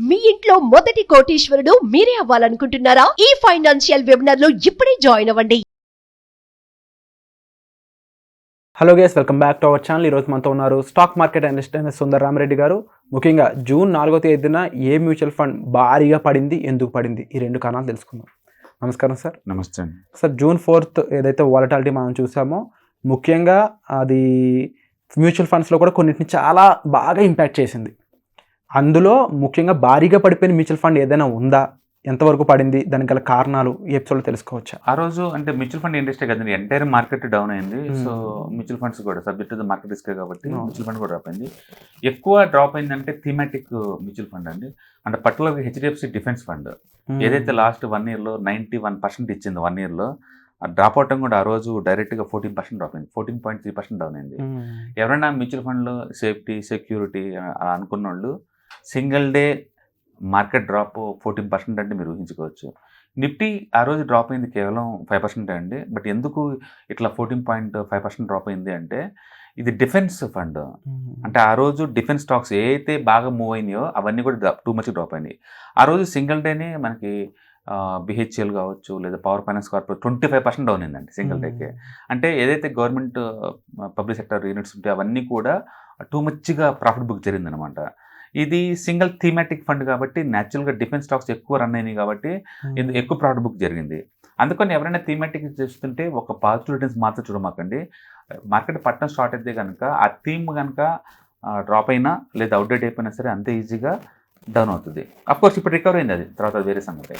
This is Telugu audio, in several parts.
మీ ఇంట్లో మొదటి కోటీశ్వరుడు మీరే అవ్వాలనుకుంటున్నారా? ఈ ఫైనాన్షియల్ వెబినార్ లో ఇప్పుడే జాయిన్ అవ్వండి. Hello guys, welcome back to our channel. ఈరోజు మనతో ఉన్నారు స్టాక్ మార్కెట్ అనలిస్ట్ అయిన సుందర్ రామరెడ్డి గారు. ముఖ్యంగా జూన్ 4వ తేదీన ఏ మ్యూచువల్ ఫండ్ భారీగా పడింది, ఎందుకు పడింది, ఈ రెండు కారణాలు తెలుసుకుందాం. నమస్కారం సార్. నమస్తే అండి సార్, జూన్ 4th ఏదైతే వాలటాలిటీ మనం చూసామో, ముఖ్యంగా అది మ్యూచువల్ ఫండ్స్లో కూడా కొన్నిటిని చాలా బాగా ఇంపాక్ట్ చేసింది. అందులో ముఖ్యంగా భారీగా పడిపోయిన మ్యూచువల్ ఫండ్ ఏదైనా ఉందా, ఎంతవరకు పడింది, దానికి గల కారణాలు ఈ ఎపిసోడ్లో తెలుసుకోవచ్చా? ఆ రోజు అంటే మ్యూచువల్ ఫండ్ ఇండస్ట్రీ కదండి, ఎంటైర్ మార్కెట్ డౌన్ అయింది. సో మ్యూచువల్ ఫండ్స్ కూడా సబ్జెక్ట్ టు మార్కెట్ రిస్క్ కాబట్టి మ్యూచువల్ ఫండ్ కూడా డ్రాప్ అయింది. ఎక్కువ డ్రాప్ అయిందంటే థీమాటిక్ మ్యూచువల్ ఫండ్ అండి. అంటే పర్టికులర్గా హెచ్డిఎఫ్సి డిఫెన్స్ ఫండ్ ఏదైతే లాస్ట్ 1 yearలో 91% ఇచ్చింది, 1 yearలో డ్రాప్ అవటం కూడా ఆ రోజు డైరెక్ట్గా 14% డ్రాప్ అయింది, 14.3% డౌన్ అయింది. ఎవరైనా మ్యూచువల్ ఫండ్లో సేఫ్టీ సెక్యూరిటీ అలా అనుకున్న వాళ్ళు సింగిల్ డే మార్కెట్ డ్రాప్ 14% అంటే మీరు ఊహించుకోవచ్చు. నిఫ్టీ ఆ రోజు డ్రాప్ అయింది కేవలం 5% అండి. బట్ ఎందుకు ఇట్లా 14.5% డ్రాప్ అయింది అంటే, ఇది డిఫెన్స్ ఫండ్. అంటే ఆ రోజు డిఫెన్స్ స్టాక్స్ ఏ అయితే బాగా మూవ్ అయినాయో అవన్నీ కూడా టూ మచ్ డ్రాప్ అయినాయి. ఆ రోజు సింగిల్ డేనే మనకి బిహెచ్ఎల్ కావచ్చు లేదా పవర్ ఫైనాన్స్ కార్పొరేట్ 25% డౌన్ అయిందండి సింగిల్ డేకే. అంటే ఏదైతే గవర్నమెంట్ పబ్లిక్ సెక్టర్ యూనిట్స్ ఉంటాయో అవన్నీ కూడా టూ మచ్గా ప్రాఫిట్ బుక్ జరిగిందనమాట. ఇది సింగిల్ థీమాటిక్ ఫండ్ కాబట్టి న్యాచురల్గా డిఫెన్స్ స్టాక్స్ ఎక్కువ రన్ అయినాయి కాబట్టి ఎక్కువ ప్రాఫిట్ బుక్ జరిగింది. అందుకని ఎవరైనా థీమాటిక్ చేస్తుంటే ఒక పాజిటివ్ రిటర్న్స్ మాత్రం చూడమాకండి. మార్కెట్ పట్టణం స్టార్ట్ అయితే కనుక ఆ థీమ్ కనుక డ్రాప్ అయినా లేదా అవుట్డేట్ అయిపోయినా సరే అంతే ఈజీగా డౌన్ అవుతుంది. అఫ్కోర్స్ ఇప్పుడు రికవర్ అయింది, అది తర్వాత వేరే సంగతి.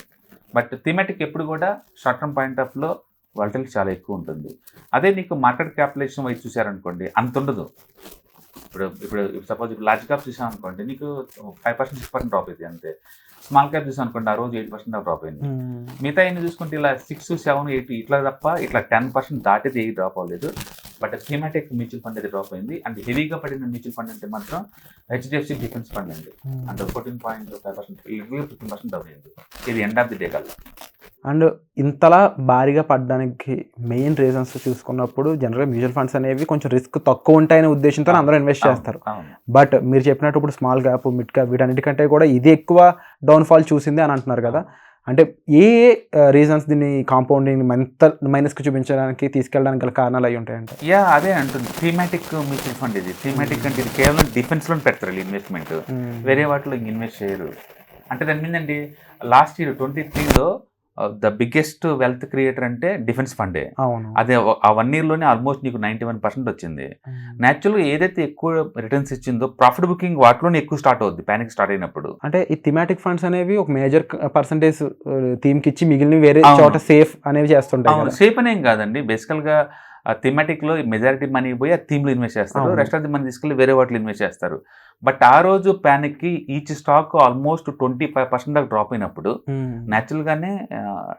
బట్ థీమాటిక్ ఎప్పుడు కూడా షార్ట్ టర్మ్ పాయింట్ ఆఫ్ లో వాలటిలిటీ చాలా ఎక్కువ ఉంటుంది. అదే నీకు మార్కెట్ క్యాపిటలైజేషన్ వైపు చూసారనుకోండి అంత ఉండదు. ఇప్పుడు సపోజ్ ఇప్పుడు లార్జ్ క్యాప్ చూసాం అనుకోండి, నీకు 5% 6% డ్రాప్ అయింది అంతే. స్మాల్ క్యాప్ చూసాం అనుకోండి, ఆ రోజు 8% డ్రాప్ అయింది. మిగతా ఎన్ని చూసుకుంటే ఇలా 6, 7, 8 ఇట్లా తప్ప ఇట్లా 10% దాటితే ఏ డ్రాప్ అవ్వలేదు. బట్ థీమాటిక్ మ్యూచువల్ ఫండ్ అయితే డ్రాప్ అయింది. అంటే హెవీగా పడిన మ్యూచువల్ ఫండ్ అంటే మాత్రం హెచ్డిఎఫ్సి డిఫెన్స్ ఫండ్ అండి. అంటే 14.5% 15% డౌన్ అయింది. ఇది ఎండ్ ఆఫ్ ది డే కల్లా. అండ్ ఇంతలా భారీగా పడడానికి మెయిన్ రీజన్స్ చూసుకున్నప్పుడు జనరల్గా మ్యూచువల్ ఫండ్స్ అనేవి కొంచెం రిస్క్ తక్కువ ఉంటాయనే ఉద్దేశంతో అందరూ ఇన్వెస్ట్ చేస్తారు. బట్ మీరు చెప్పినట్టు ఇప్పుడు స్మాల్ క్యాప్, మిడ్ క్యాప్ వీటన్నిటికంటే కూడా ఇది ఎక్కువ డౌన్ఫాల్ చూసింది అని అంటున్నారు కదా. అంటే ఏ రీజన్స్ దీన్ని కాంపౌండింగ్ మైనస్కి చూపించడానికి తీసుకెళ్ళడానికి గల కారణాలు అయి ఉంటాయంటే? అదే అంటుంది థీమాటిక్ మ్యూచువల్ ఫండ్. ఇది థీమాటిక్ అంటే ఇది కేవలం డిఫెన్స్లో పెడతారు ఇన్వెస్ట్మెంట్, వేరే వాటిలో ఇన్వెస్ట్ చేయరు. అంటే దాని మీదండి లాస్ట్ ఇయర్ 2023లో ద బిగ్గెస్ట్ వెల్త్ క్రియేటర్ అంటే డిఫెన్స్ ఫండే. అదే ఆ 1 yearలోనే ఆల్మోస్ట్ నీకు 91% వచ్చింది. న్యాచురల్గా ఏదైతే ఎక్కువ రిటర్న్స్ ఇచ్చిందో ప్రాఫిట్ బుకింగ్ వాటిలోనే ఎక్కువ స్టార్ట్ అవుద్ది ప్యానిక్ స్టార్ట్ అయినప్పుడు. అంటే ఈ థీమాటిక్ ఫండ్స్ అనేవి ఒక మేజర్ పర్సంటేజ్ థీమ్కి ఇచ్చి మిగిలిన వేరే చోట సేఫ్ అనేవి చేస్తుంటాయి. సేఫ్ అనేం కాదండి, బేసికల్గా థీమాటిక్లో మెజారిటీ మనీ పోయి ఆ థీమ్లో ఇన్వెస్ట్ చేస్తారు, రెస్ట్ ఆఫ్ ది మనీ తీసుకెళ్ళి వేరే వాటిలో ఇన్వెస్ట్ చేస్తారు. బట్ ఆ రోజు ప్యానిక్కి ఈచ్ స్టాక్ ఆల్మోస్ట్ 25% దాకా డ్రాప్ అయినప్పుడు న్యాచురల్గానే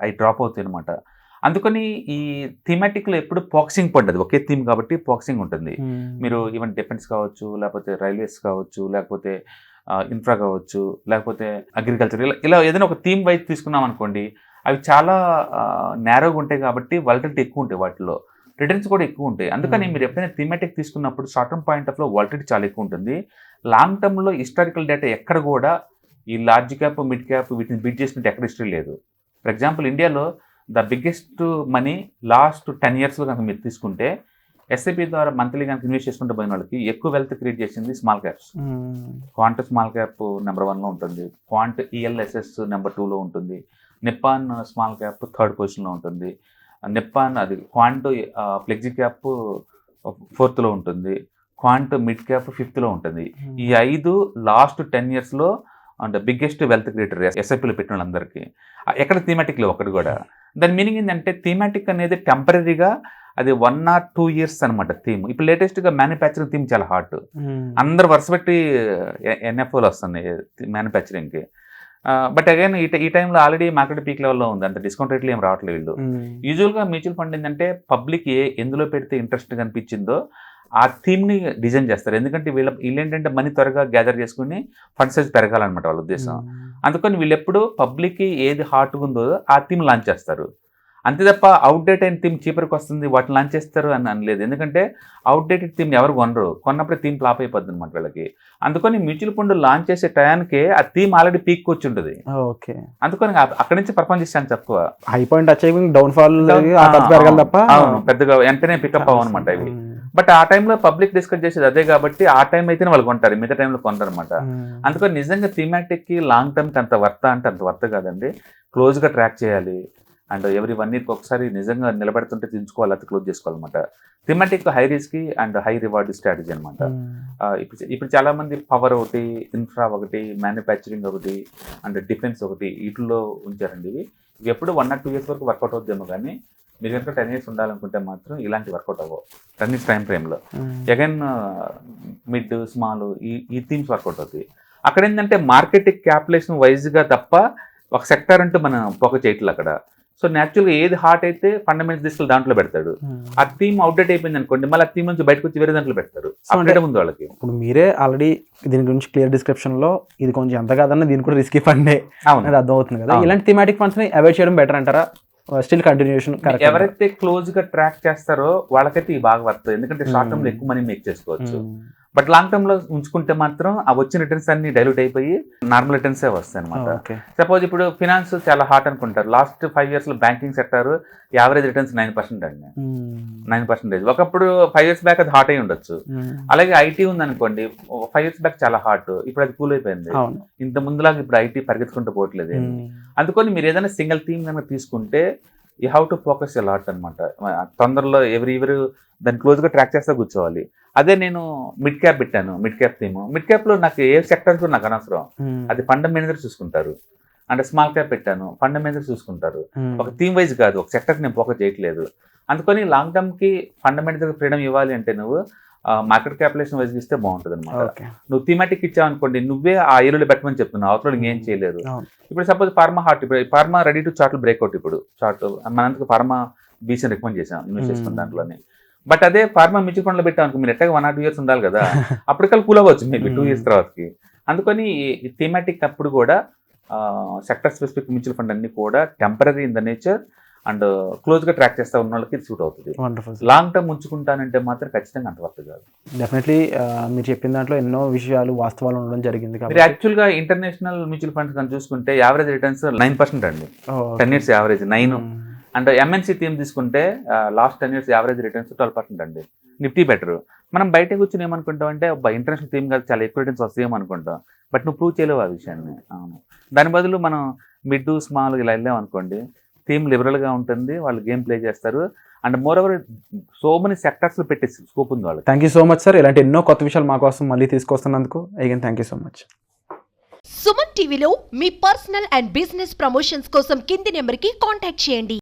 అవి డ్రాప్ అవుతాయి అనమాట. అందుకని ఈ థీమాటిక్లో ఎప్పుడు ఫోకసింగ్ పడ్డది, ఒకే థీమ్ కాబట్టి ఫోకసింగ్ ఉంటుంది. మీరు ఈవెన్ డిఫెన్స్ కావచ్చు, లేకపోతే రైల్వేస్ కావచ్చు, లేకపోతే ఇన్ఫ్రా కావచ్చు, లేకపోతే అగ్రికల్చర్, ఇలా ఏదైనా ఒక థీమ్ వైజ్ తీసుకున్నాం అనుకోండి, అవి చాలా నేరోగా ఉంటాయి కాబట్టి వాలటిలిటీ ఎక్కువ ఉంటాయి, వాటిలో రిటర్న్స్ కూడా ఎక్కువ ఉంటాయి. అందుకని మీరు ఎప్పుడైనా థీమాటిక్ తీసుకున్నప్పుడు షార్ట్ టర్మ్ పాయింట్ ఆఫ్ లో వాలటిలిటీ చాలా ఎక్కువ ఉంటుంది. లాంగ్ టర్మ్లో హిస్టారికల్ డేటా ఎక్కడ కూడా ఈ లార్జ్ క్యాప్, మిడ్ క్యాప్ వీటిని బీట్ చేసినట్టు ఎక్కడ హిస్టరీ లేదు. ఫర్ ఎగ్జాంపుల్ ఇండియాలో ద బిగ్గెస్ట్ మనీ లాస్ట్ 10 yearsలో కనుక మీరు తీసుకుంటే ఎస్ఐపి ద్వారా మంత్లీ కనుక ఇన్వెస్ట్ చేసుకుంటే పోయిన వాళ్ళకి ఎక్కువ వెల్త్ క్రియేట్ చేసింది small caps. Quant small cap number 1లో ఉంటుంది, క్వాంట్ ఈఎల్ఎస్ఎస్ నెంబర్ 2లో ఉంటుంది, నిప్పాన్ స్మాల్ క్యాప్ 3rd పొజిషన్లో ఉంటుంది, నిప్పాన్ అది క్వాంట్ ఫ్లెక్సీ క్యాప్ 4thలో ఉంటుంది, క్వాంట్ మిడ్ క్యాప్ 5thలో ఉంటుంది. ఈ 5 లాస్ట్ 10 yearsలో అంటే బిగ్గెస్ట్ వెల్త్ క్రియేటర్ ఎస్ఐపిలో పెట్టిన వాళ్ళందరికీ. ఎక్కడ థీమాటిక్లో ఒకటి కూడా. దాని మీనింగ్ ఏంటంటే థీమాటిక్ అనేది టెంపరీగా అది 1 or 2 years అనమాట థీమ్. ఇప్పుడు లేటెస్ట్గా మ్యానుఫ్యాక్చరింగ్ థీమ్ చాలా హాట్, అందరు వరుస పెట్టి ఎన్ఎఫ్ఓలు వస్తున్నాయి మ్యానుఫ్యాక్చరింగ్కి. బట్ అగైన్ ఈ టైంలో ఆల్రెడీ మార్కెట్ పీక్ లెవెల్లో ఉంది, అంత డిస్కౌంట్ రేట్లు ఏం రావట్లేదు వీళ్ళు. యూజువల్గా మ్యూచువల్ ఫండ్ ఏంటంటే పబ్లిక్ ఎందులో పెడితే ఇంట్రెస్ట్ కనిపించిందో ఆ థీమ్ని డిజైన్ చేస్తారు. ఎందుకంటే వీళ్ళు ఏంటంటే మనీ త్వరగా గ్యాదర్ చేసుకుని ఫండ్ సైజ్ పెరగాలన్నమాట వాళ్ళ ఉద్దేశం. అందుకని వీళ్ళు ఎప్పుడు పబ్లిక్కి ఏది హాట్గా ఉందో ఆ థీమ్ లాంచ్ చేస్తారు. అంతే తప్ప అవుట్డేట్ అయిన థీమ్ చీపర్కి వస్తుంది వాటిని లాంచ్ చేస్తారు అని అనలేదు. ఎందుకంటే అవుట్డేటెడ్ థీమ్ ఎవరు కొనరు, కొన్నప్పుడే థీమ్ ఫ్లాప్ అయిపోద్ది అనమాట వీళ్ళకి. అందుకని మ్యూచువల్ ఫండ్ లాంచ్ చేసే టయానికి ఆ థీమ్ ఆల్రెడీ పీక్ వచ్చి ఉంటుంది. ఓకే, అందుకని అక్కడి నుంచి పర్ఫార్మ్ చేసాను తక్కువ. High point achieving down fall పెరగాలి తప్ప అవును, పెద్దగా వెంటనే పికప్ అవ్వనమాట ఇవి. బట్ ఆ టైంలో పబ్లిక్ డిస్కస్ చేసేది అదే కాబట్టి ఆ టైం అయితేనే వాళ్ళు కొంటారు, మిగతా టైంలో కొంటారు అనమాట. అందుకని నిజంగా థీమాటిక్ కి లాంగ్ టర్మ్ కి అంత వర్త అంటే అంత వర్త కాదండి. క్లోజ్ గా ట్రాక్ చేయాలి అండ్ ఎవ్రీ 1 year ఒకసారి నిజంగా నిలబెడుతుంటే దించుకోవాలి, అది క్లోజ్ చేసుకోవాలన్నమాట. Thematic high risk and high reward strategy అనమాట. ఇప్పుడు చాలా మంది పవర్ ఒకటి, ఇన్ఫ్రా ఒకటి, మ్యానుఫ్యాక్చరింగ్ ఒకటి అండ్ డిఫెన్స్ ఒకటి వీటిలో ఉంచారండి. ఇవి ఎప్పుడు 1 or 2 years వరకు వర్కౌట్ అవుద్దేమో, కానీ మీరు కనుక 10 years ఉండాలనుకుంటే మాత్రం ఇలాంటి వర్కౌట్ అవ్వవు. 10 years టైం ఫ్రేమ్లో అగైన్ మిడ్ స్మాల్ ఈ థీమ్స్ వర్కౌట్ అవుతాయి. అక్కడ ఏంటంటే మార్కెట్ క్యాపిటలేషన్ వైజ్గా తప్ప ఒక సెక్టర్ అంటూ మనం ఫోకస్ చేయట్లేదు అక్కడ. సో న్యాచురల్గా ఏది హాట్ అయితే ఫండమెంటల్స్ తీసుకెళ్ళి దాంట్లో పెడతాడు. ఆ థీమ్ అవుట్డేట్ అయిపోయింది అనుకోండి, మళ్ళీ ఆ థీమ్ నుంచి బయటకు వచ్చి వేరే దాంట్లో పెడతారు. అప్డేట్ ఉంది వాళ్ళకి. ఇప్పుడు మీరే ఆల్రెడీ దీని గురించి క్లియర్ డిస్క్రిప్షన్ లో ఇది కొంచెం ఎంత కాదన్నా దీని కూడా రిస్కీ ఫండే అది అర్థం అవుతుంది కదా. ఇలాంటి థీమాటిక్ ఫండ్స్ ని అవాయిడ్ చేయడం బెటర్ అంటారా? Still continuation. ఎవరైతే క్లోజ్ గా ట్రాక్ చేస్తారో వాళ్ళకైతే ఈ బాగా వర్త్, ఎందుకంటే షార్ట్ టర్మ్ లో ఎక్కువ మనీ మేక్ చేసుకోవచ్చు. బట్ లాంగ్ టర్మ్ లో ఉంచుకుంటే మాత్రం ఆ వచ్చిన రిటర్న్స్ అన్ని డైల్యూట్ అయిపోయి నార్మల్ రిటర్న్స్ వస్తాయి అనమాట. సపోజ్ ఇప్పుడు ఫినాన్స్ చాలా హాట్ అనుకుంటారు, లాస్ట్ 5 years లో బ్యాంకింగ్ సెక్టర్ యావరేజ్ రిటర్న్స్ 9% అండి. 9%. ఒకప్పుడు 5 years బ్యాక్ అది హాట్ అయి ఉండొచ్చు. అలాగే ఐటీ ఉంది అనుకోండి, 5 years బ్యాక్ చాలా హాట్, ఇప్పుడు అది కూల్ అయిపోయింది. ఇంత ముందులాగా ఇప్పుడు ఐటీ పరిగెత్తుకుంటూ పోవట్లేదు. అందుకని మీరు ఏదైనా సింగిల్ థీమ్ కనుక తీసుకుంటే you have to focus a lot అనమాట. తొందరలో ఎవరు దాన్ని క్లోజ్గా ట్రాక్ చేస్తే కూర్చోవాలి. అదే నేను మిడ్ క్యాప్ పెట్టాను, మిడ్ క్యాప్ థీమ్. మిడ్ క్యాప్లో నాకు ఏ సెక్టర్స్ నాకు అనవసరం, అది ఫండ్ మేనేజర్ చూసుకుంటారు. అంటే స్మాల్ క్యాప్ పెట్టాను, ఫండ్ మేనేజర్ చూసుకుంటారు. ఒక థీమ్ వైజ్ కాదు, ఒక సెక్టర్ నేను ఫోకస్ చేయట్లేదు. అందుకని లాంగ్ టర్మ్కి ఫండ్ మేనేజర్ ఫ్రీడమ్ ఇవ్వాలి అంటే నువ్వు మార్కెట్ క్యాపిటలేషన్ వైజ్ ఇస్తే బాగుంటుంది అనమాట. నువ్వు థీమాటిక్ ఇచ్చావు అనుకోండి, నువ్వే ఆ ఏరియాలో పెట్టమని చెప్తున్నావు, అవతల ఇంకేం చేయలేదు. ఇప్పుడు సపోజ్ ఫార్మా హాట్, ఇప్పుడు pharma ready to chart breakout. ఇప్పుడు చార్ట్ మనందుకు ఫార్మా బీసీని రికమెండ్ చేసాం ఇన్వెస్ట్ చేసుకున్న దాంట్లోనే. బట్ అదే ఫార్మా మ్యూచువల్ ఫండ్లో పెట్టాం అనుకో, మీరు ఎట్టగా 1 or 2 years ఉండాలి కదా, అప్పటికల్లా కూల్ అవ్వచ్చు మేబీ 2 years తర్వాతకి. అందుకని థీమాటిక్ అప్పుడు కూడా సెక్టర్ స్పెసిఫిక్ మ్యూచువల్ ఫండ్ అన్ని కూడా temporary in the nature and క్లోజ్గా ట్రాక్ చేస్తా ఉన్న వాళ్ళకి ఇది సూట్ అవుతుంది. లాంగ్ టర్మ్ ఉంచుకుంటానంటే మాత్రం ఖచ్చితంగా అంత వర్త్ కాదు. డెఫినెట్లీ మీరు చెప్పిన దాంట్లో ఎన్నో విషయాలు వాస్తవాలు ఉండడం జరిగింది. మీరు యాక్చువల్గా ఇంటర్నేషనల్ మ్యూచువల్ ఫండ్స్ కానీ చూసుకుంటే యావరేజ్ రిటర్న్స్ 9% అండి. 10 years average 9. And MNC theme తీసుకుంటే లాస్ట్ 10 years యావరేజ్ రిటర్న్స్ 12% అండి. Nifty better. మనం బయట కూర్చొని ఏమనుకుంటాం అంటే ఇంటర్నేషనల్ థీమ్ కాదు చాలా ఎక్కువ రిటర్న్స్ వస్తాయేమో అనుకుంటాం, బట్ నువ్వు ప్రూవ్ చేయలేవు ఆ విషయాన్ని. అవును, దాని బదులు మనం మిడ్ స్మాల్ ఇలా వెళ్ళాం అనుకోండి, థీమ్ లిబరల్గా ఉంటుంది, వాళ్ళు గేమ్ ప్లే చేస్తారు. And moreover so many సెక్టర్స్లో పెట్టే స్కోప్ ఉంది వాళ్ళు. Thank you so much sir, ఇలాంటి ఎన్నో కొత్త విషయాలు మా కోసం మళ్ళీ తీసుకొస్తున్నందుకు again thank you so much. Suman టీవీలో మీ పర్సనల్ అండ్ బిజినెస్ ప్రమోషన్స్ కోసం కింది నెంబర్కి కాంటాక్ట్ చేయండి.